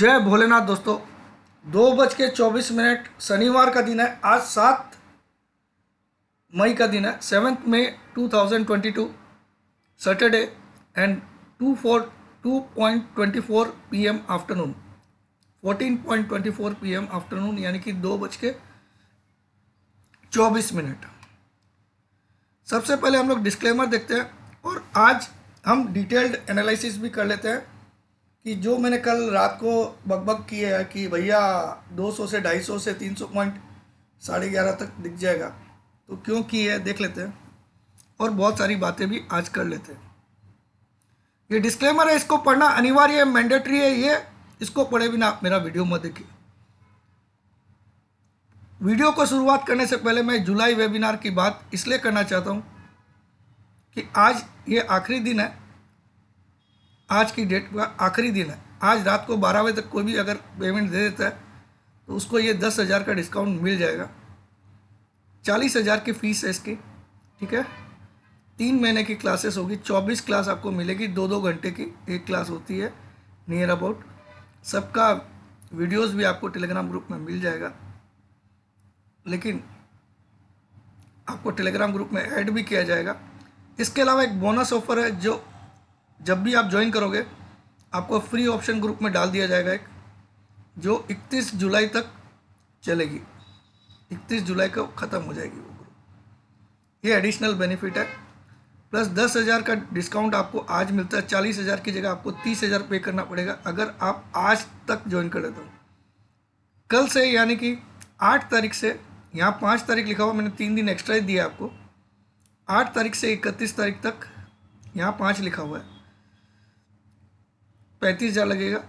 जय भोलेनाथ दोस्तों। 2:24 शनिवार का दिन है। आज 7 मई का दिन है, 7 मई 2022 Saturday and 2:24 PM afternoon, 14:24 PM afternoon, यानी कि 2:24। सबसे पहले हम लोग डिस्क्लेमर देखते हैं और आज हम डिटेल्ड एनालिसिस भी कर लेते हैं कि जो मैंने कल रात को बकबक की है कि भैया 200 से 250 से 300 पॉइंट 11:30 तक दिख जाएगा, तो क्यों की है देख लेते हैं और बहुत सारी बातें भी आज कर लेते हैं। ये डिस्क्लेमर है, इसको पढ़ना अनिवार्य है, मैंडेटरी है। ये इसको पढ़े बिना आप मेरा वीडियो मत देखिए। वीडियो को शुरुआत करने से पहले मैं जुलाई वेबिनार की बात इसलिए करना चाहता हूँ कि आज ये आखिरी दिन है, आज की डेट का आखिरी दिन है। आज रात को 12 बजे तक कोई भी अगर पेमेंट दे देता है तो उसको ये 10,000 का डिस्काउंट मिल जाएगा। 40,000 की फीस है इसकी, ठीक है। 3 महीने की क्लासेस होगी, 24 क्लास आपको मिलेगी, 2-2 घंटे की एक क्लास होती है नियर अबाउट। सबका वीडियोस भी आपको टेलीग्राम ग्रुप में मिल जाएगा, लेकिन आपको टेलीग्राम ग्रुप में ऐड भी किया जाएगा। इसके अलावा एक बोनस ऑफर है, जो जब भी आप ज्वाइन करोगे आपको फ्री ऑप्शन ग्रुप में डाल दिया जाएगा एक, जो 31 जुलाई तक चलेगी। 31 जुलाई को ख़त्म हो जाएगी वो ग्रुप। ये एडिशनल बेनिफिट है, प्लस 10,000 का डिस्काउंट आपको आज मिलता है। 40,000 की जगह आपको 30,000 पे करना पड़ेगा अगर आप आज तक ज्वाइन कर लेते हो। कल से यानी कि 8 तारीख से, यहाँ 5 तारीख लिखा हुआ, मैंने 3 दिन एक्स्ट्रा ही दिया आपको। 8 तारीख से 31 तारीख तक, यहाँ 5 लिखा हुआ है, 35,000 लगेगा।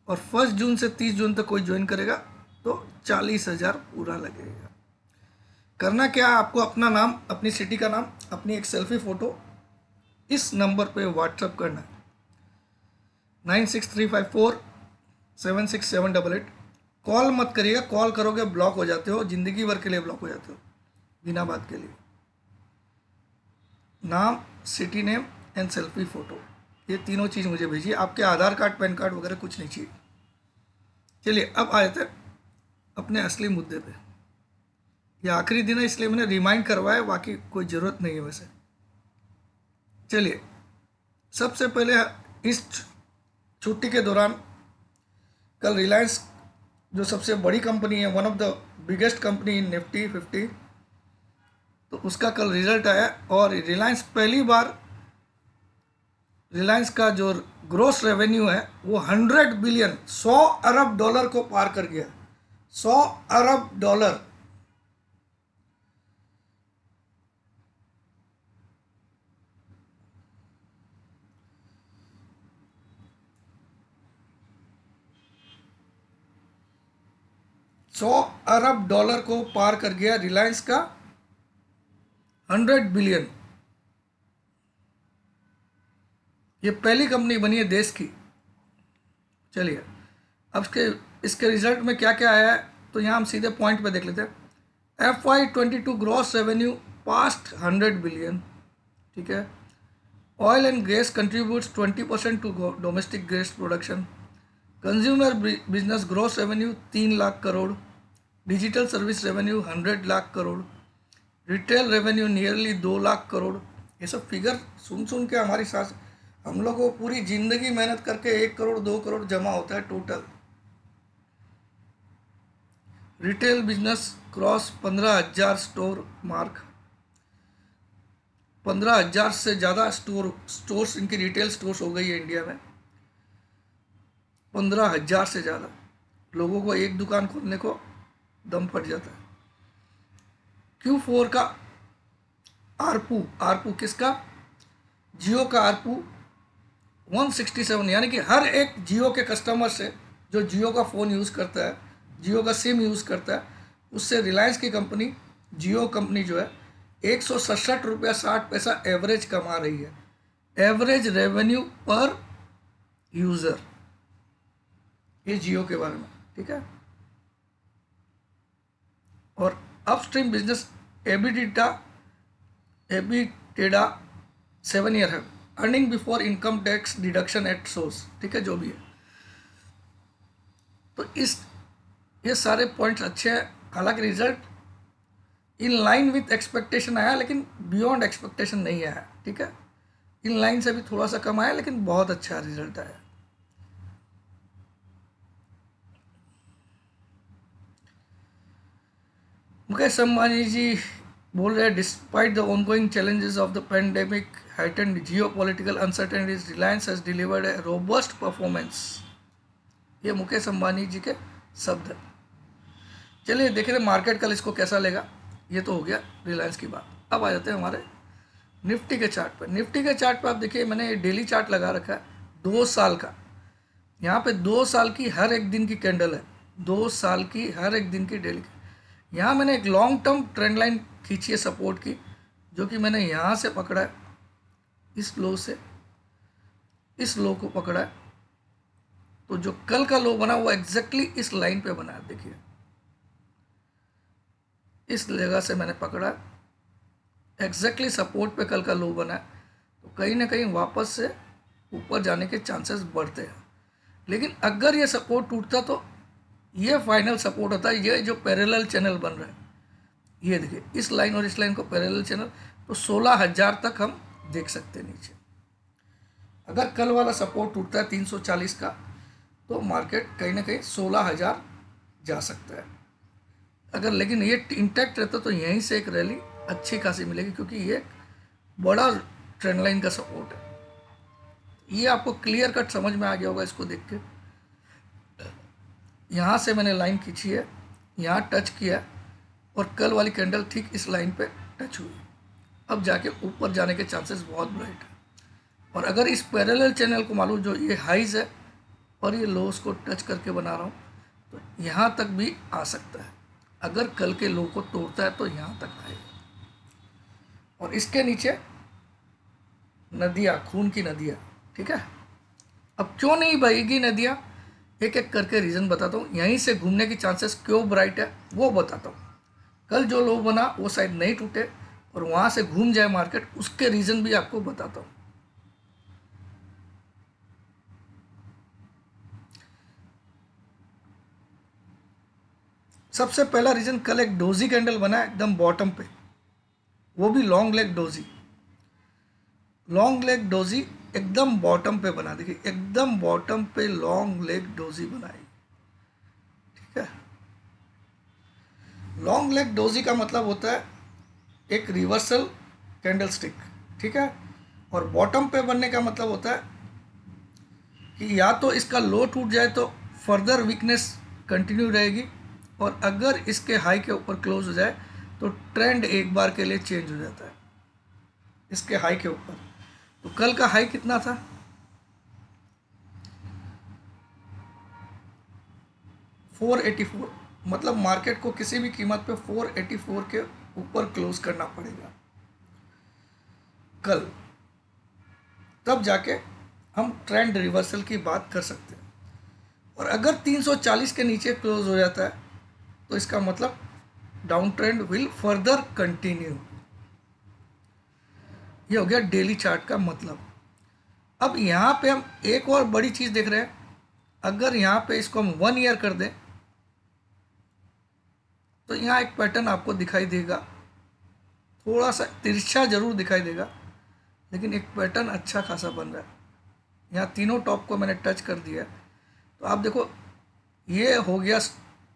और 1 जून से 30 जून तक कोई ज्वाइन करेगा तो 40,000 पूरा लगेगा। करना क्या है, आपको अपना नाम, अपनी सिटी का नाम, अपनी एक सेल्फी फ़ोटो इस नंबर पे व्हाट्सअप करना है, 9635476788। कॉल मत करिएगा, कॉल करोगे ब्लॉक हो जाते हो, ज़िंदगी भर के लिए ब्लॉक हो जाते हो बिना बात के लिए। नाम, city name and selfie photo, ये तीनों चीज़ मुझे भेजिए। आपके आधार कार्ड, पैन कार्ड वगैरह कुछ नहीं चाहिए। चलिए अब आए थे अपने असली मुद्दे पे। ये आखिरी दिन है इसलिए मैंने रिमाइंड करवाया, बाकी कोई ज़रूरत नहीं है वैसे। चलिए सबसे पहले इस छुट्टी के दौरान कल रिलायंस, जो सबसे बड़ी कंपनी है, one of the biggest company in Nifty 50, तो उसका कल रिजल्ट आया और रिलायंस पहली बार, रिलायंस का जो ग्रोस रेवेन्यू है वो 100 बिलियन, 100 अरब डॉलर को पार कर गया। 100 अरब डॉलर। $100 को पार कर गया रिलायंस का 100 बिलियन। ये पहली कंपनी बनी है देश की। चलिए अब इसके रिजल्ट में क्या क्या आया है, तो यहाँ हम सीधे पॉइंट पे देख लेते हैं। FY22 gross revenue past 100 billion, ठीक है। Oil and gas contributes 20% to domestic gas production. Consumer business gross revenue 3 lakh crore. Digital service revenue 100 lakh crore. Retail revenue nearly 2 lakh crore. ये सब फिगर सुन के हमारी सांस, हम लोग को पूरी ज़िंदगी मेहनत करके 1 करोड़ 2 करोड़ जमा होता है total. Retail business cross 15,000 store mark. 15,000 से ज़्यादा स्टोर्स इनकी रिटेल स्टोर्स हो गई है इंडिया में। 15,000 से ज़्यादा लोगों को एक दुकान खोलने को दम फट जाता है। Q4 का आरपू किसका? जियो का आरपू 167, यानी कि हर एक जियो के कस्टमर से, जो जियो का फ़ोन यूज़ करता है, जियो का सिम यूज़ करता है, उससे रिलायंस की कंपनी, जियो कंपनी जो है, 167 रुपया 60 पैसा एवरेज कमा रही है। एवरेज रेवेन्यू पर यूज़र, ये जियो के बारे में, ठीक है। और अपस्ट्रीम बिजनेस एबिटेडा 7 ईयर है। Earning before income tax deduction at source, ठीक है, जो भी है। तो ये सारे पॉइंट्स अच्छे हैं। हालांकि result in line with expectation आया, लेकिन बियॉन्ड एक्सपेक्टेशन नहीं आया। ठीक है, इन लाइन से भी थोड़ा सा कम आया, लेकिन बहुत अच्छा रिजल्ट आया। मुकेश अंबानी जी बोल रहे हैं, despite the ongoing challenges of the pandemic, heightened geopolitical uncertainties, Reliance has delivered a robust performance। ये मुकेश अंबानी जी के शब्द है। चलिए देख रहे मार्केट कल इसको कैसा लेगा। ये तो हो गया रिलायंस की बात। अब आ जाते हैं हमारे निफ्टी के चार्ट पर। निफ्टी के चार्ट पर आप देखिए, मैंने डेली चार्ट लगा रखा है 2 साल का। यहाँ पे 2 साल की हर एक दिन की कैंडल है, 2 साल की हर एक दिन की डेली की। यहाँ मैंने एक लॉन्ग टर्म ट्रेंड लाइन खींची है सपोर्ट की, जो कि मैंने यहाँ से पकड़ा है, इस लो से इस लो को पकड़ा है। तो जो कल का लो बना वो एग्जैक्टली इस लाइन पे बना है। देखिए इस जगह से मैंने पकड़ा, एग्जैक्टली सपोर्ट पे कल का लो बना है। तो कहीं ना कहीं वापस से ऊपर जाने के चांसेस बढ़ते हैं। लेकिन अगर ये सपोर्ट टूटता तो ये फाइनल सपोर्ट होता है। ये जो पैरेलल चैनल बन रहा है, ये देखिए इस लाइन और इस लाइन को पैरेलल चैनल, तो 16,000 तक हम देख सकते हैं नीचे। अगर कल वाला सपोर्ट टूटता है 340 का, तो मार्केट कहीं ना कहीं 16,000 जा सकता है। अगर लेकिन ये इंटैक्ट रहता तो यहीं से एक रैली अच्छी खासी मिलेगी, क्योंकि ये बड़ा ट्रेंड लाइन का सपोर्ट है। ये आपको क्लियर कट समझ में आ गया होगा इसको देख के। यहाँ से मैंने लाइन खींची है, यहाँ टच किया, और कल वाली कैंडल ठीक इस लाइन पे टच हुई। अब जाके ऊपर जाने के चांसेस बहुत ब्राइट है। और अगर इस पैरेलल चैनल को मालूम, जो ये हाइज है और ये लोस को टच करके बना रहा हूँ, तो यहाँ तक भी आ सकता है। अगर कल के लो को तोड़ता है तो यहाँ तक आएगा। और इसके नीचे नदियाँ, खून की नदियाँ। ठीक है, अब क्यों नहीं बहेगी नदियाँ, एक एक करके रीज़न बताता हूँ। यहीं से घूमने की चांसेस क्यों ब्राइट है वो बताता हूँ। कल जो लो बना वो शायद नहीं टूटे और वहाँ से घूम जाए मार्केट, उसके रीज़न भी आपको बताता हूँ। सबसे पहला रीज़न, कल एक डोजी कैंडल बना एकदम बॉटम पे, वो भी long leg doji. Long leg doji एकदम बॉटम पे बना, देखिए एकदम बॉटम पे लॉन्ग लेग डोजी बनाई। ठीक है, लॉन्ग लेग डोजी का मतलब होता है एक रिवर्सल कैंडल स्टिक। ठीक है, और बॉटम पे बनने का मतलब होता है कि या तो इसका लो टूट जाए तो फर्दर वीकनेस कंटिन्यू रहेगी, और अगर इसके हाई के ऊपर क्लोज हो जाए तो ट्रेंड एक बार के लिए चेंज हो जाता है इसके हाई के ऊपर। तो कल का हाई कितना था, 484। मतलब मार्केट को किसी भी कीमत पे 484 के ऊपर क्लोज करना पड़ेगा कल, तब जाके हम ट्रेंड रिवर्सल की बात कर सकते हैं। और अगर 340 के नीचे क्लोज हो जाता है तो इसका मतलब down trend will further continue. ये हो गया डेली चार्ट का मतलब। अब यहाँ पे हम एक और बड़ी चीज़ देख रहे हैं। अगर यहाँ पे इसको हम 1 ईयर कर दें तो यहाँ एक पैटर्न आपको दिखाई देगा, थोड़ा सा तिरछा जरूर दिखाई देगा, लेकिन एक पैटर्न अच्छा खासा बन रहा है। यहाँ तीनों टॉप को मैंने टच कर दिया है। तो आप देखो, ये हो गया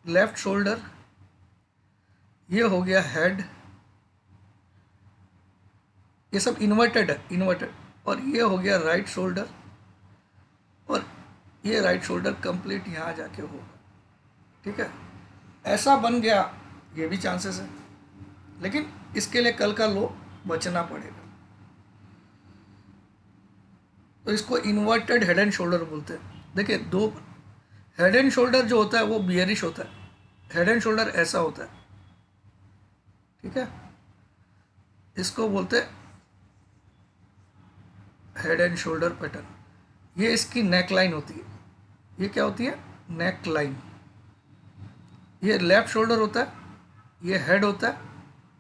लेफ्ट शोल्डर, ये हो गया हेड, ये सब इन्वर्टेड है, इन्वर्टेड। और ये हो गया राइट शोल्डर, और ये राइट शोल्डर कंप्लीट यहाँ जाके होगा। ठीक है, ऐसा बन गया, ये भी चांसेस है, लेकिन इसके लिए कल का लो बचना पड़ेगा। तो इसको इन्वर्टेड हेड एंड शोल्डर बोलते हैं। देखिए, दो हेड एंड शोल्डर जो होता है वो बियरिश होता है, हेड एंड शोल्डर ऐसा होता है। ठीक है, इसको बोलते हैं हेड एंड शोल्डर पैटर्न। ये इसकी नेक लाइन होती है। ये क्या होती है, नेक लाइन। ये लेफ्ट शोल्डर होता है, ये हेड होता है,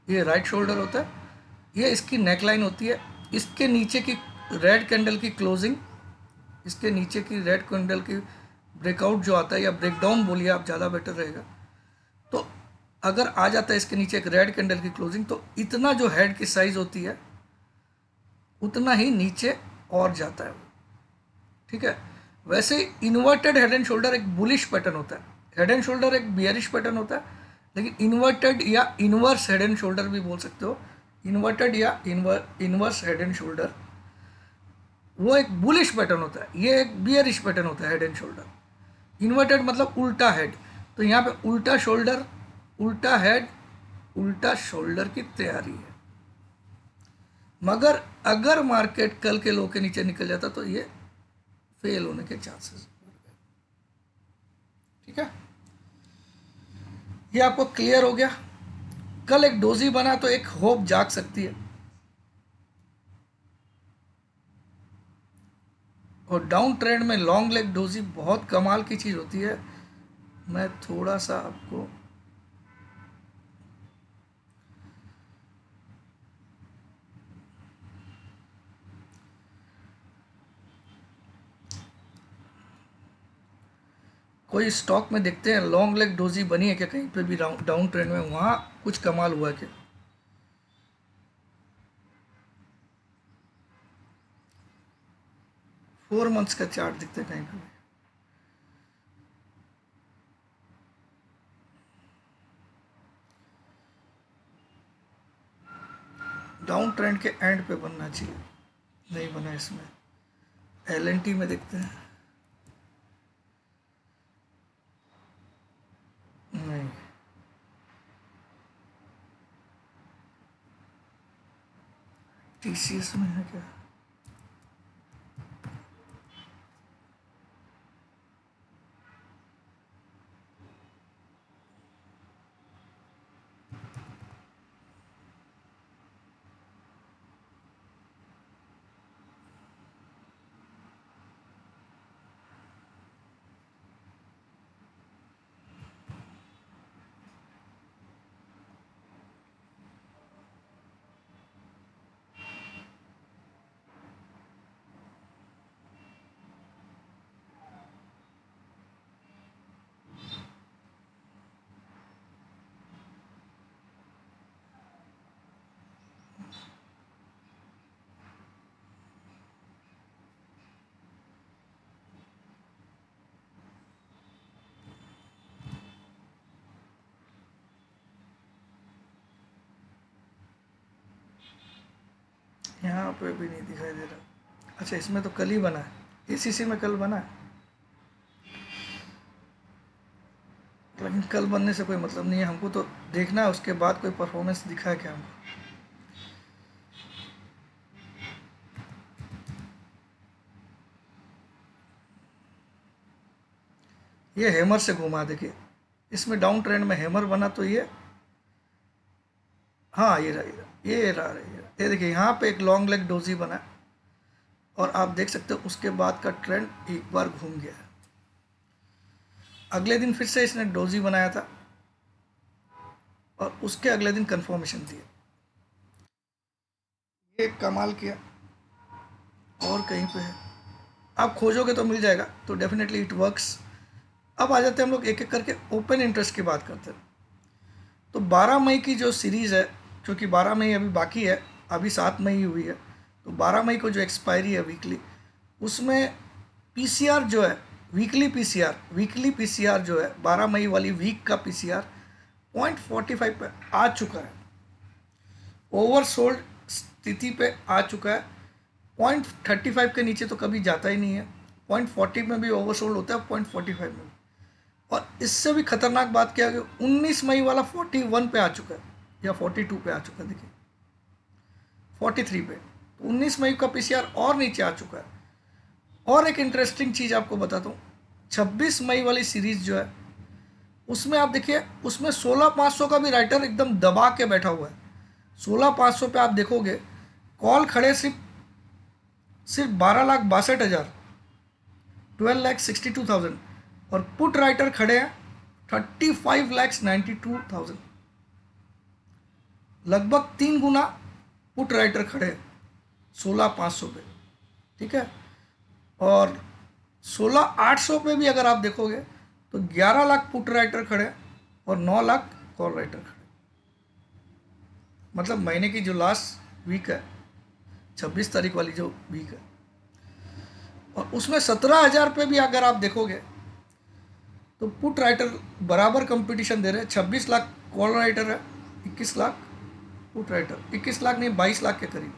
ये राइट शोल्डर होता है, ये इसकी नेक लाइन होती है। इसके नीचे की रेड कैंडल की क्लोजिंग, इसके नीचे की रेड कैंडल की ब्रेकआउट जो आता है या ब्रेकडाउन बोलिए आप, ज़्यादा बेटर रहेगा, तो अगर आ जाता है इसके नीचे एक रेड कैंडल की क्लोजिंग, तो इतना जो हेड की साइज होती है उतना ही नीचे और जाता है, ठीक है। वैसे इन्वर्टेड हेड एंड शोल्डर एक बुलिश पैटर्न होता है, हेड एंड शोल्डर एक बियरिश पैटर्न होता है, लेकिन इन्वर्टेड या इनवर्स हेड एंड शोल्डर भी बोल सकते हो, इन्वर्टेड या इनवर्स हेड एंड शोल्डर, वो एक बुलिश पैटर्न होता है, ये एक बियरिश पैटर्न होता है हेड एंड शोल्डर। इन्वर्टेड मतलब उल्टा हेड, तो यहाँ पे उल्टा शोल्डर, उल्टा हेड, उल्टा शोल्डर की तैयारी है। मगर अगर मार्केट कल के लो के नीचे निकल जाता तो ये फेल होने के चांसेस, ठीक है। ये आपको क्लियर हो गया। कल एक डोजी बना तो एक होप जाग सकती है, और डाउन ट्रेंड में लॉन्ग लेग डोजी बहुत कमाल की चीज़ होती है। मैं थोड़ा सा आपको कोई स्टॉक में देखते हैं लॉन्ग लेग डोजी बनी है क्या कहीं पे भी डाउन ट्रेंड में, वहाँ कुछ कमाल हुआ क्या। 4 मंथ्स का चार्ट दिखता है कहीं पे भी। डाउन ट्रेंड के एंड पे बनना चाहिए, नहीं बना इसमें। LNT में देखते हैं, नहीं। TCS में है क्या, यहाँ पे भी नहीं दिखाई दे रहा। अच्छा, इसमें तो कल ही बना है, ACC में कल बना है, लेकिन कल बनने से कोई मतलब नहीं है, हमको तो देखना है उसके बाद कोई परफॉर्मेंस दिखा है क्या हमको। ये हैमर से घुमा, देखिए इसमें डाउन ट्रेंड में हैमर बना तो ये, हाँ ये रहा, ये देखिए यहाँ पे एक लॉन्ग लेग डोजी बना है, और आप देख सकते हो उसके बाद का ट्रेंड एक बार घूम गया है। अगले दिन फिर से इसने डोजी बनाया था, और उसके अगले दिन कंफर्मेशन दिया, ये कमाल किया। और कहीं पे है, आप खोजोगे तो मिल जाएगा, तो डेफिनेटली इट वर्क्स। अब आ जाते हैं हम लोग एक एक करके ओपन इंटरेस्ट की बात करते हैं। तो 12 मई की जो सीरीज़ है, क्योंकि 12 मई अभी बाकी है, अभी 7 मई हुई है, तो 12 मई को जो एक्सपायरी है वीकली, उसमें PCR जो है, वीकली पीसीआर जो है 12 मई वाली वीक का PCR 0.45 पे आ चुका है, ओवरसोल्ड स्थिति पे आ चुका है। 0.35 के नीचे तो कभी जाता ही नहीं है, 0.40 में भी ओवरसोल्ड होता है, 0.45 में भी। और इससे भी खतरनाक बात क्या है कि 19 मई वाला 41 पे आ चुका है, या 42 पे आ चुका है, देखिए 43 पे, तो 19 मई का PCR और नीचे आ चुका है। और एक इंटरेस्टिंग चीज़ आपको बताता हूँ, 26 मई वाली सीरीज़ जो है, उसमें आप देखिए, उसमें 16,500 का भी राइटर एकदम दबा के बैठा हुआ है। 16,500 पे आप देखोगे कॉल खड़े सिर्फ 12,62,000, 12,62,000, और पुट राइटर खड़े हैं 35,92,000, लगभग 3 गुना पुट राइटर खड़े हैं 16,500 पे, ठीक है। और 16,800 पे भी अगर आप देखोगे तो 11 लाख पुट राइटर खड़े हैं और 9 लाख कॉल राइटर खड़े। मतलब महीने की जो लास्ट वीक है, 26 तारीख वाली जो वीक है, और उसमें 17,000 पे भी अगर आप देखोगे तो पुट राइटर बराबर कंपटीशन दे रहे हैं। 26 लाख कॉल राइटर है, 21 लाख पुट राइटर, 21 लाख नहीं 22 लाख के करीब।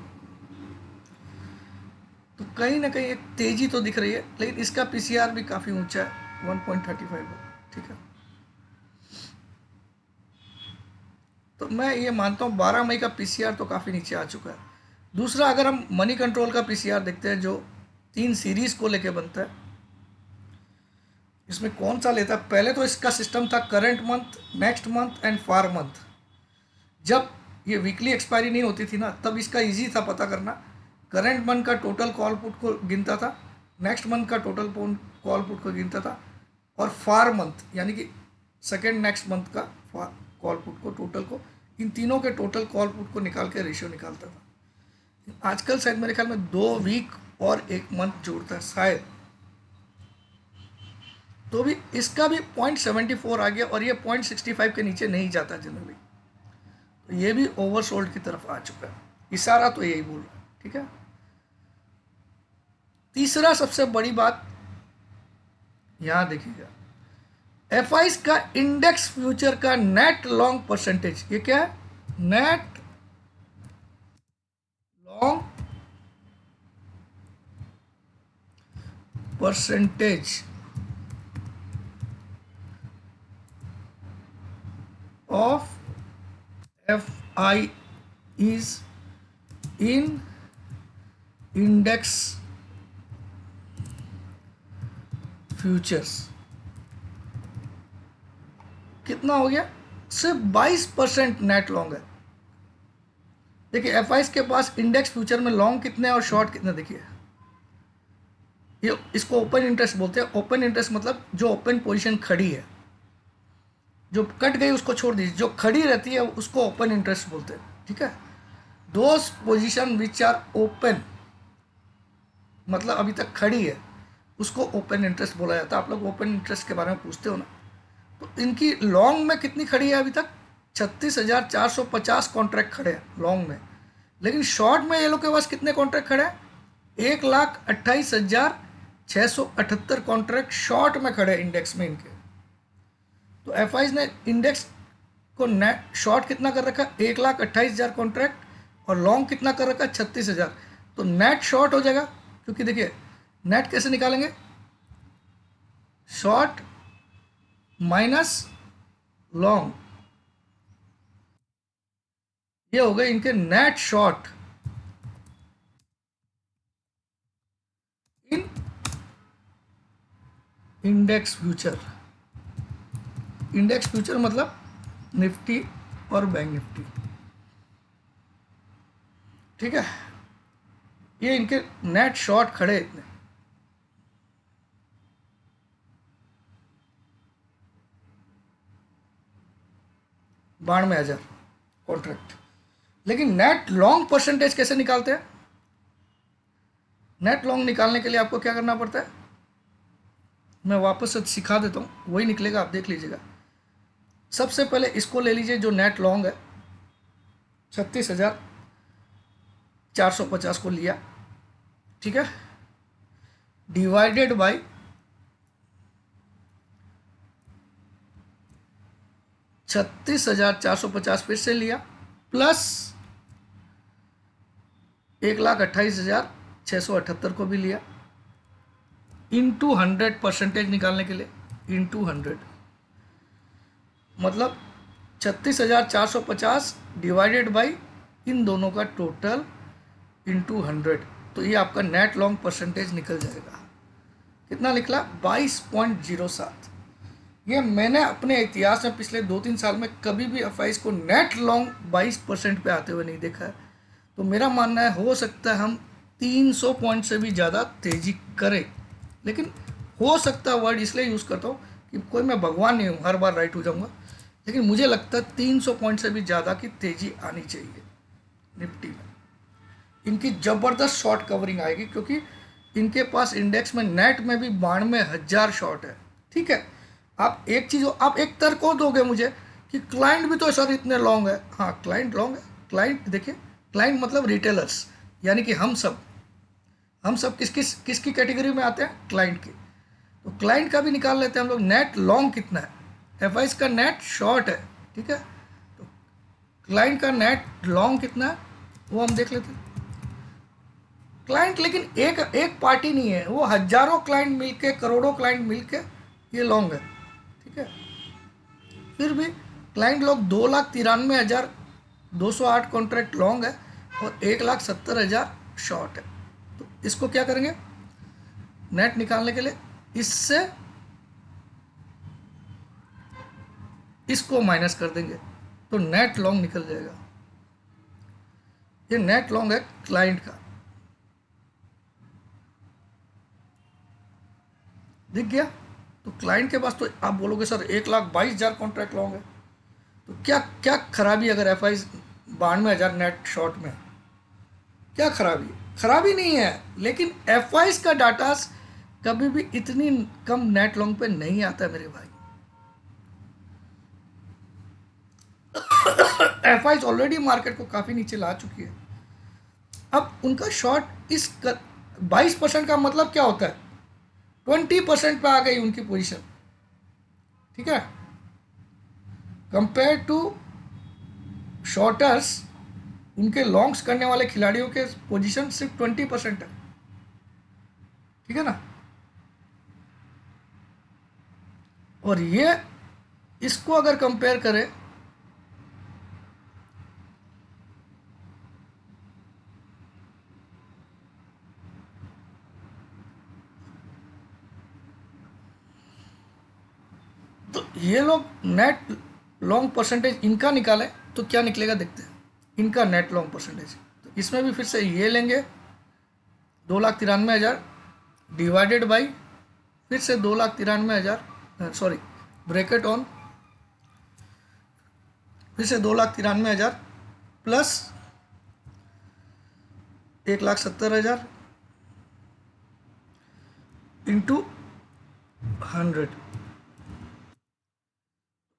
तो कहीं ना कहीं एक तेजी तो दिख रही है, लेकिन इसका पीसीआर भी काफ़ी ऊंचा है, 1.35 है। ठीक है, तो मैं ये मानता हूँ 12 मई का पीसीआर तो काफ़ी नीचे आ चुका है। दूसरा, अगर हम मनी कंट्रोल का पीसीआर देखते हैं जो 3 सीरीज को लेके बनता है, इसमें कौन सा लेता है? पहले तो इसका सिस्टम था current month, next month and far month. जब ये वीकली एक्सपायरी नहीं होती थी ना, तब इसका इजी था पता करना। करंट मंथ का टोटल कॉल पुट को गिनता था, नेक्स्ट मंथ का टोटल कॉल पुट को गिनता था, और फार मंथ यानी कि सेकेंड नेक्स्ट मंथ का कॉल पुट को, टोटल को, इन तीनों के टोटल कॉल पुट को निकाल के रेशियो निकालता था। आजकल शायद मेरे ख्याल में 2 वीक और 1 मंथ जोड़ता है शायद, तो भी इसका भी 0.74 आ गया और ये 0.65 के नीचे नहीं जाता जनरली। तो ये भी ओवरसोल्ड की तरफ आ चुका है, इशारा तो यही बोल रहा है। ठीक है, तीसरा सबसे बड़ी बात यहां देखिएगा, एफआईज का इंडेक्स फ्यूचर का नेट लॉन्ग परसेंटेज। ये क्या है? Net long percentage of FI is in index futures। कितना हो गया? सिर्फ 22% नेट लॉन्ग है। देखिए एफआईज के पास इंडेक्स फ्यूचर में लॉन्ग कितने और शॉर्ट कितने, देखिए ये इसको ओपन इंटरेस्ट बोलते हैं। ओपन इंटरेस्ट मतलब जो ओपन पोजीशन खड़ी है, जो कट गई उसको छोड़ दीजिए, जो खड़ी रहती है उसको ओपन इंटरेस्ट बोलते हैं। ठीक है, those position which are open मतलब अभी तक खड़ी है, उसको ओपन इंटरेस्ट बोला जाता है। आप लोग ओपन इंटरेस्ट के बारे में पूछते हो ना, तो इनकी लॉन्ग में कितनी खड़ी है? अभी तक 36,450 कॉन्ट्रैक्ट खड़े हैं लॉन्ग में, लेकिन शॉर्ट में ये लोग के पास कितने कॉन्ट्रैक्ट खड़े हैं? 1,28,678 कॉन्ट्रैक्ट शॉर्ट में खड़े हैं इंडेक्स में इनके। तो एफआईज ने इंडेक्स को नेट शॉर्ट कितना कर रखा? 1,28,000 कॉन्ट्रैक्ट, और लॉन्ग कितना कर रखा? 36,000। तो नेट शॉर्ट हो जाएगा, क्योंकि देखिए नेट कैसे निकालेंगे? शॉर्ट माइनस लॉन्ग, ये हो गए इनके नेट शॉर्ट इन इंडेक्स फ्यूचर। इंडेक्स फ्यूचर मतलब निफ्टी और बैंक निफ्टी। ठीक है, ये इनके नेट शॉर्ट खड़े इतने। बानवे हजार कॉन्ट्रैक्ट। लेकिन नेट लॉन्ग परसेंटेज कैसे निकालते हैं? नेट लॉन्ग निकालने के लिए आपको क्या करना पड़ता है, मैं वापस से सिखा देता हूँ, वही निकलेगा, आप देख लीजिएगा। सबसे पहले इसको ले लीजिए जो नेट लॉन्ग है, 36,450 को लिया। ठीक है, डिवाइडेड बाय 36,450 फिर से लिया, प्लस 1,28,678 को भी लिया, इंटू 100 परसेंटेज निकालने के लिए, इंटू 100 मतलब 36,450 डिवाइडेड बाई इन दोनों का टोटल इंटू 100। तो ये आपका नेट लॉन्ग परसेंटेज निकल जाएगा। कितना निकला? 22.07। ये मैंने अपने इतिहास में पिछले 2-3 साल में कभी भी एफआईज को नेट लॉन्ग 22% पे आते हुए नहीं देखा है। तो मेरा मानना है हो सकता है हम 300 पॉइंट से भी ज़्यादा तेज़ी करें, लेकिन हो सकता है वर्ड इसलिए यूज़ करता हूँ कि कोई मैं भगवान नहीं हूँ, हर बार राइट हो जाऊँगा, लेकिन मुझे लगता है 300 पॉइंट से भी ज़्यादा की तेज़ी आनी चाहिए निफ्टी में। इनकी ज़बरदस्त शॉर्ट कवरिंग आएगी, क्योंकि इनके पास इंडेक्स में नेट में भी 92,000 शॉर्ट है। ठीक है, आप एक चीज़, आप एक तर्क और दोगे मुझे कि क्लाइंट भी तो सर इतने लॉन्ग है। हाँ, क्लाइंट लॉन्ग है। क्लाइंट देखिए, क्लाइंट मतलब रिटेलर्स, यानी कि हम सब किसकी कैटेगरी में आते हैं? क्लाइंट की। तो क्लाइंट का भी निकाल लेते हैं हम लोग। नेट लॉन्ग कितना है? एफ का नेट शॉर्ट है। ठीक है, तो क्लाइंट का नेट लॉन्ग कितना है वो हम देख लेते हैं। क्लाइंट लेकिन एक एक पार्टी नहीं है, वो हजारों क्लाइंट मिलके, करोड़ों क्लाइंट मिलके ये लॉन्ग है। ठीक है, फिर भी क्लाइंट लोग 2,93,208 कॉन्ट्रैक्ट लॉन्ग है और 1,70,000 शॉर्ट है। तो इसको क्या करेंगे नेट निकालने के लिए? इससे इसको माइनस कर देंगे तो नेट लॉन्ग निकल जाएगा। ये नेट लॉन्ग है क्लाइंट का, दिख गया? तो क्लाइंट के पास तो आप बोलोगे सर 1,22,000 कॉन्ट्रैक्ट लॉन्ग है, तो क्या क्या खराबी अगर एफ आई 92,000 नेट शॉर्ट में? क्या खराबी? खराबी नहीं है, लेकिन एफ का डाटा कभी भी इतनी कम नेट लॉन्ग पे नहीं आता मेरे भाई। एफ ऑलरेडी मार्केट को काफ़ी नीचे ला चुकी है। अब उनका शॉर्ट 22% का मतलब क्या होता है? 20% पे आ गई उनकी पोजीशन। ठीक है, कंपेयर टू शॉर्टर्स, उनके लॉन्ग्स करने वाले खिलाड़ियों के पोजीशन सिर्फ 20% है। ठीक है ना? और ये इसको अगर कंपेयर करें तो ये लोग नेट लॉन्ग परसेंटेज इनका निकालें तो क्या निकलेगा देखते हैं। इनका नेट लॉन्ग परसेंटेज, तो इसमें भी फिर से ये लेंगे 2,93,000 डिवाइडेड बाई फिर से 2,93,000, सॉरी ब्रैकेट ऑन, फिर से 2,93,000 प्लस 1,70,000 इंटू 100।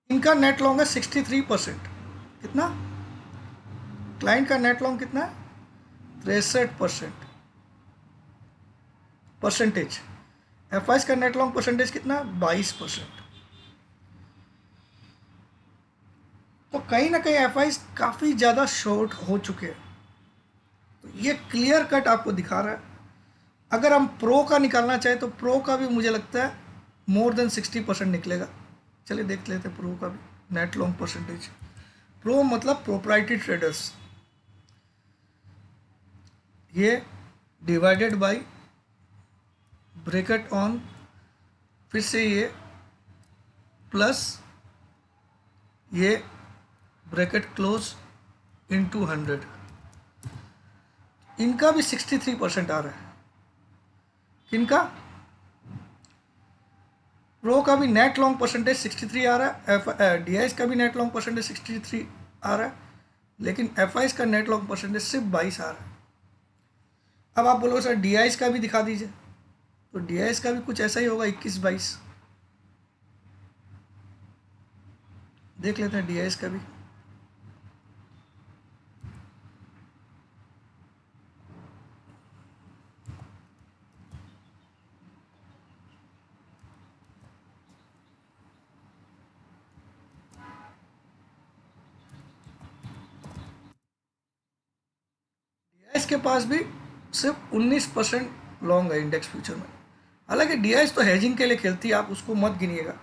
इनका नेट लॉन्ग है 63%। कितना? क्लाइंट का नेट लॉन्ग कितना है? 63% परसेंटेज। एफ का नेट लॉन्ग परसेंटेज कितना है? 22%। तो कहीं ना कहीं एफ काफ़ी ज़्यादा शॉर्ट हो चुके हैं। तो ये क्लियर कट आपको दिखा रहा है। अगर हम प्रो का निकालना चाहें तो प्रो का भी मुझे लगता है मोर देन 60% निकलेगा। चलिए देख लेते हैं प्रो का भी नेट लॉन्ग परसेंटेज। प्रो मतलब प्रोप्राइटरी ट्रेडर्स, ये डिवाइडेड बाय ब्रैकेट ऑन, फिर से ये प्लस ये ब्रैकेट क्लोज इनटू 100। इनका भी 63% आ रहा है। किनका? प्रो का भी नेट लॉन्ग परसेंटेज 63 आ रहा है, डी का भी नेट लॉन्ग परसेंटेज 63 आ रहा है, लेकिन एफ का नेट लॉन्ग परसेंटेज सिर्फ 22 आ रहा है। अब आप बोलोगे सर डी का भी दिखा दीजिए, तो डी का भी कुछ ऐसा ही होगा 21-22। देख लेते हैं डी का भी। के पास भी सिर्फ 19% लॉन्ग है इंडेक्स फ्यूचर में। हालांकि डी तो हेजिंग के लिए खेलती है, आप उसको मत गिनिएगा।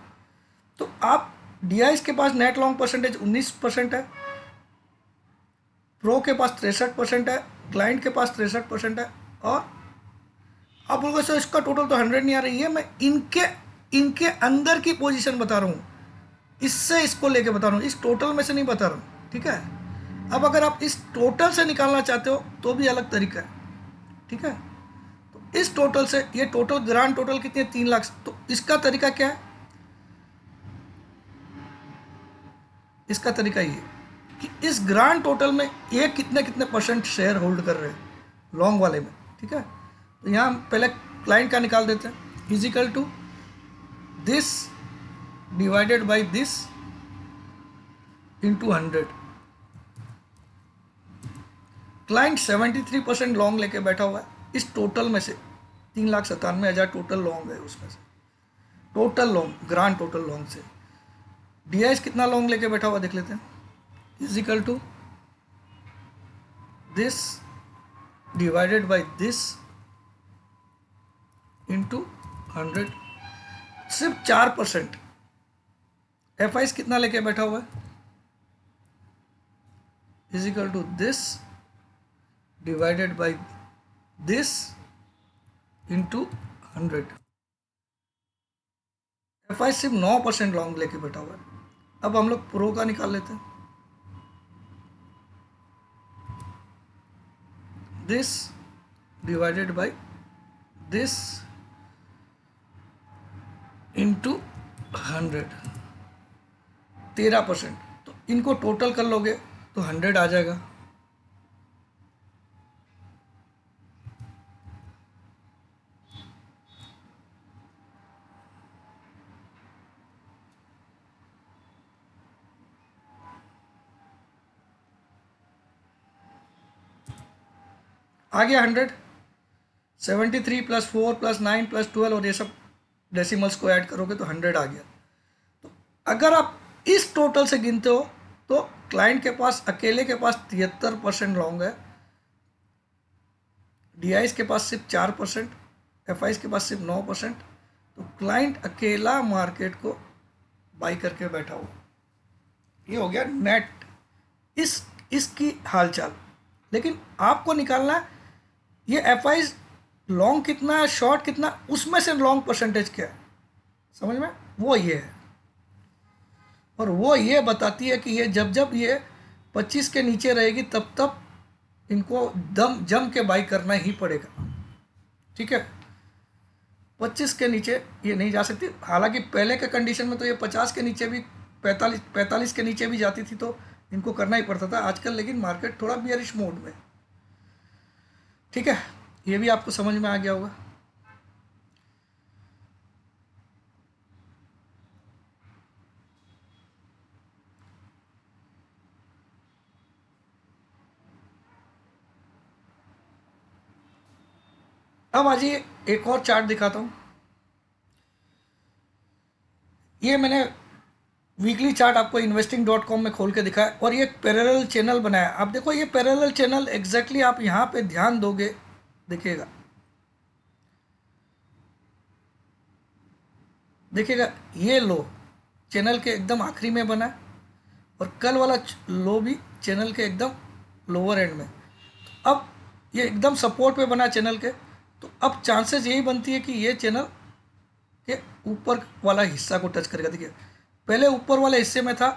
तो आप डी के पास नेट लॉन्ग परसेंटेज 19% है, प्रो के पास 63% है, क्लाइंट के पास 63% है, और आप बोलोगे सर इसका टोटल तो 100 नहीं आ रही है। मैं इनके अंदर की पोजीशन बता रहा हूँ, इससे इसको लेके बता रहा हूँ, इस टोटल में से नहीं बता रहा हूँ। ठीक है, अब अगर आप इस टोटल से निकालना चाहते हो तो भी अलग तरीका है। ठीक है, तो इस टोटल से, ये टोटल ग्रांड टोटल कितनी है? 3 लाख। तो इसका तरीका क्या है? इसका तरीका ये कि इस ग्रांड टोटल में ये कितने कितने परसेंट शेयर होल्ड कर रहे हैं लॉन्ग वाले में। ठीक है, तो यहाँ हम पहले क्लाइंट का निकाल देते हैं, is equal to this divided by this into 100। Client 73% long लेके बैठा हुआ है इस टोटल में से, 3,97,000 टोटल लॉन्ग है उसमें से, total long, grand total long से डीआईएस कितना लॉन्ग लेके बैठा हुआ देख लेते हैं, is equal to this divided by this into 100। सिर्फ 4%। एफ आईस कितना लेके बैठा हुआ है, is equal to this divided by this into 100। F I सिर्फ 9% लॉन्ग लेके बैठा हुआ है। अब हम लोग प्रो का निकाल लेते हैं, this divided by this into 100, 13%। तो इनको टोटल कर लोगे तो 100 आ जाएगा। आ गया 100। 73 प्लस 4 प्लस 9 प्लस 12 और ये सब डेसिमल्स को ऐड करोगे तो 100 आ गया। तो अगर आप इस टोटल से गिनते हो तो क्लाइंट के पास, अकेले के पास 73% लॉन्ग है, डीआईस के पास सिर्फ 4%, एफआईस के पास सिर्फ 9%। तो क्लाइंट अकेला मार्केट को बाई करके बैठा हुआ। ये हो गया नेट इसकी हालचाल। लेकिन आपको निकालना है ये एफआईस लॉन्ग कितना है, शॉर्ट कितना, उसमें से लॉन्ग परसेंटेज क्या है, समझ में, वो ये है। और वो ये बताती है कि ये जब जब ये 25 के नीचे रहेगी तब तब इनको दम जम के बाई करना ही पड़ेगा। ठीक है, 25 के नीचे ये नहीं जा सकती। हालांकि पहले के कंडीशन में तो ये 50 के नीचे भी, 45 के नीचे भी जाती थी तो इनको करना ही पड़ता था आजकल। लेकिन मार्केट थोड़ा बियरिश मोड में। ठीक है, ये भी आपको समझ में आ गया होगा। अब आज ये एक और चार्ट दिखाता हूँ। ये मैंने वीकली चार्ट आपको investing.com में खोल के दिखाया और ये पैरेलल चैनल बनाया। आप देखो ये पैरेलल चैनल एग्जैक्टली आप यहाँ पे ध्यान दोगे देखिएगा, देखिएगा ये लो चैनल के एकदम आखिरी में बना है और कल वाला लो भी चैनल के एकदम लोअर एंड में। अब ये एकदम सपोर्ट पे बना चैनल के, तो अब चांसेस यही बनती है कि ये चैनल के ऊपर वाला हिस्सा को टच करेगा। देखिए पहले ऊपर वाले हिस्से में था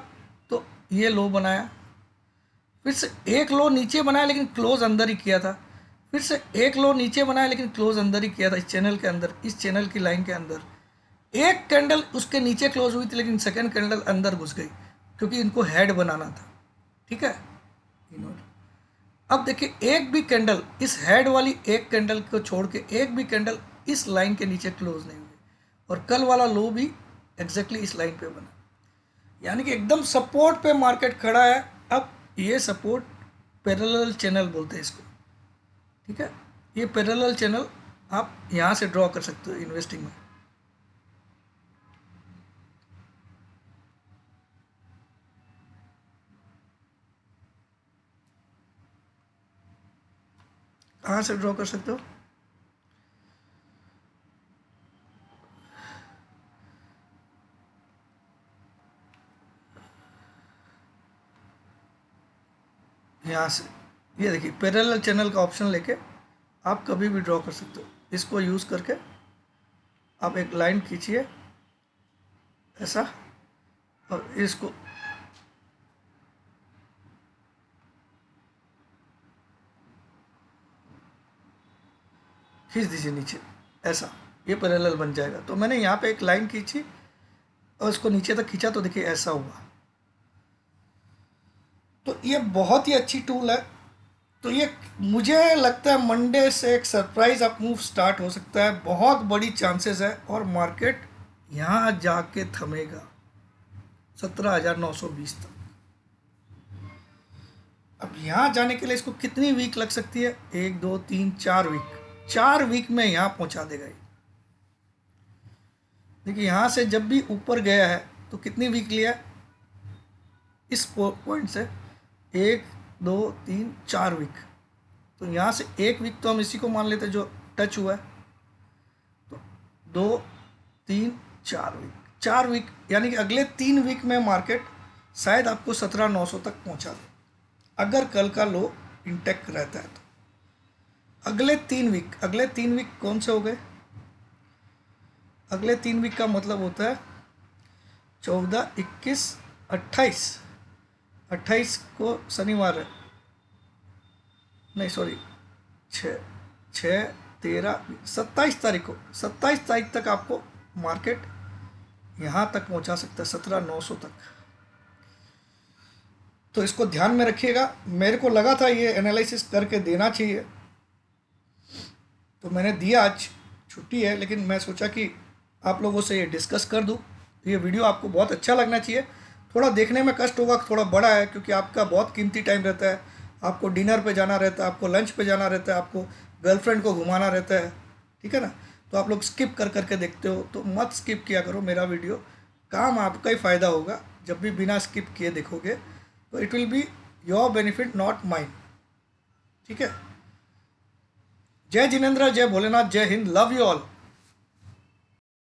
तो ये लो बनाया, फिर से एक लो नीचे बनाया लेकिन क्लोज अंदर ही किया था, फिर से एक लो नीचे बनाया लेकिन क्लोज अंदर ही किया था इस चैनल के अंदर, इस चैनल की लाइन के अंदर। एक कैंडल उसके नीचे क्लोज हुई थी लेकिन सेकेंड कैंडल अंदर घुस गई क्योंकि इनको हेड बनाना था। ठीक है, अब देखिए एक भी कैंडल इस हेड वाली एक कैंडल को छोड़ के एक भी कैंडल इस लाइन के नीचे क्लोज नहीं हुई और कल वाला लो भी एग्जैक्टली इस लाइन पे बना, यानी कि एकदम सपोर्ट पे मार्केट खड़ा है। अब ये सपोर्ट पैरेलल चैनल बोलते हैं इसको। ठीक है, ये पैरेलल चैनल आप यहाँ से ड्रॉ कर सकते हो इन्वेस्टिंग में। कहाँ से ड्रॉ कर सकते हो, यहाँ से। ये देखिए पैरेलल चैनल का ऑप्शन लेके आप कभी भी ड्रॉ कर सकते हो। इसको यूज़ करके आप एक लाइन खींचिए ऐसा और इसको खींच दीजिए नीचे ऐसा, ये पैरेलल बन जाएगा। तो मैंने यहाँ पे एक लाइन खींची और इसको नीचे तक खींचा तो देखिए ऐसा हुआ। तो ये बहुत ही अच्छी टूल है तो ये मुझे लगता है मंडे से एक सरप्राइज अप मूव स्टार्ट हो सकता है, बहुत बड़ी चांसेस है, और मार्केट यहाँ जाके थमेगा 17,920 तक। अब यहाँ जाने के लिए इसको कितनी वीक लग सकती है? 1 2 3 4 वीक। 4 वीक में यहाँ पहुँचा देगा ये। देखिए यहाँ से जब भी ऊपर गया है तो कितनी वीक लिया? इस पॉइंट से 1 2 3 4 वीक। तो यहाँ से 1 वीक तो हम इसी को मान लेते जो टच हुआ है, तो 2 3 4 वीक, 4 वीक, यानी कि अगले 3 वीक में मार्केट शायद आपको 17,900 तक पहुँचा दे, अगर कल का लो इंटेक्ट रहता है तो। अगले 3 वीक कौन से हो गए? अगले 3 वीक का मतलब होता है 14 21 28। 28 को शनिवार है, नहीं सॉरी 6 13 27 तारीख को, 27 तारीख तक आपको मार्केट यहाँ तक पहुँचा सकता है 17,900 तक। तो इसको ध्यान में रखिएगा। मेरे को लगा था ये एनालिसिस करके देना चाहिए, तो मैंने दिया। आज छुट्टी है, लेकिन मैं सोचा कि आप लोगों से ये डिस्कस कर दूँ। ये वीडियो आपको बहुत अच्छा लगना चाहिए। थोड़ा देखने में कष्ट होगा, थोड़ा बड़ा है, क्योंकि आपका बहुत कीमती टाइम रहता है। आपको डिनर पे जाना रहता है, आपको लंच पे जाना रहता है, आपको गर्लफ्रेंड को घुमाना रहता है, ठीक है ना। तो आप लोग स्किप कर करके देखते हो, तो मत स्किप किया करो मेरा वीडियो। काम आपका ही फ़ायदा होगा जब भी बिना स्किप किए देखोगे, तो it will be your benefit not mine, ठीक है। जय जिनेंद्र, जय भोलेनाथ, जय हिंद, लव यू ऑल।